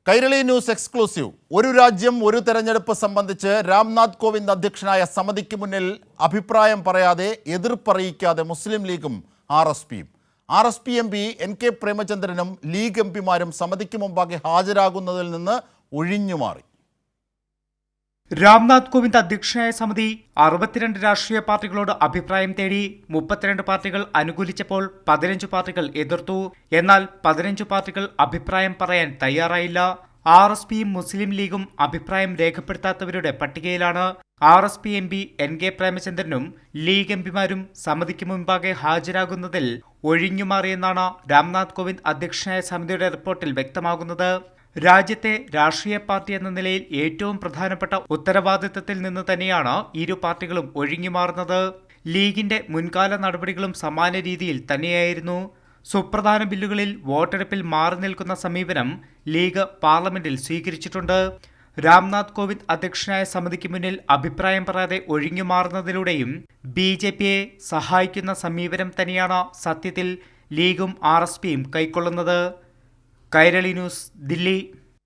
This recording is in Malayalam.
Kairali news exclusive. ഒരു രാജ്യം ഒരു തെരഞ്ഞെടുപ്പ് സംബന്ധിച്ച് രാംനാഥ് കോവിന്ദ് അധ്യക്ഷനായ സമിതിക്ക് മുന്നിൽ അഭിപ്രായം പറയാതെ എതിർപ്പറിയിക്കാതെ മുസ്ലിം ലീഗും RSP MP NK പ്രേമചന്ദ്രനും ലീഗ് എംപിമാരും സമിതിക്ക് മുമ്പാകെ ഹാജരാകുന്നതിൽ നിന്ന് ഒഴിഞ്ഞുമാറി. രാംനാഥ് കോവിന്ദ് അധ്യക്ഷനായ സമിതി 62 രാഷ്ട്രീയ പാർട്ടികളോട് അഭിപ്രായം തേടി. 32 പാർട്ടികൾ അനുകൂലിച്ചപ്പോൾ 15 പാർട്ടികൾ എതിർത്തു. എന്നാൽ 15 പാർട്ടികൾ അഭിപ്രായം പറയാൻ തയ്യാറായില്ല. RSPയും മുസ്ലിം ലീഗും അഭിപ്രായം രേഖപ്പെടുത്താത്തവരുടെ പട്ടികയിലാണ്. RSP MP NK പ്രേമചന്ദ്രനും ലീഗ് എംപിമാരും സമിതിക്ക് മുൻപാകെ ഹാജരാകുന്നതിൽ ഒഴിഞ്ഞുമാറിയെന്നാണ് രാംനാഥ് കോവിന്ദ് അധ്യക്ഷനായ സമിതിയുടെ റിപ്പോർട്ടിൽ വ്യക്തമാകുന്നത്. രാജ്യത്തെ രാഷ്ട്രീയ പാർട്ടി എന്ന നിലയിൽ ഏറ്റവും പ്രധാനപ്പെട്ട ഉത്തരവാദിത്തത്തിൽ നിന്ന് തന്നെയാണ് ഇരു പാർട്ടികളും ഒഴിഞ്ഞുമാറുന്നത്. ലീഗിന്റെ മുൻകാല നടപടികളും സമാന രീതിയിൽ തന്നെയായിരുന്നു. സുപ്രധാന ബില്ലുകളിൽ വോട്ടെടുപ്പിൽ മാറി നിൽക്കുന്ന സമീപനം ലീഗ് പാർലമെന്റിൽ സ്വീകരിച്ചിട്ടുണ്ട്. രാംനാഥ് കോവിന്ദ് അധ്യക്ഷനായ സമിതിക്ക് മുന്നിൽ അഭിപ്രായം പറയാതെ ഒഴിഞ്ഞുമാറുന്നതിലൂടെയും BJPയെ സഹായിക്കുന്ന സമീപനം തന്നെയാണ് സത്യത്തിൽ ലീഗും RSPയും കൈക്കൊള്ളുന്നത്. കൈരളി ന്യൂസ്, ദില്ലി.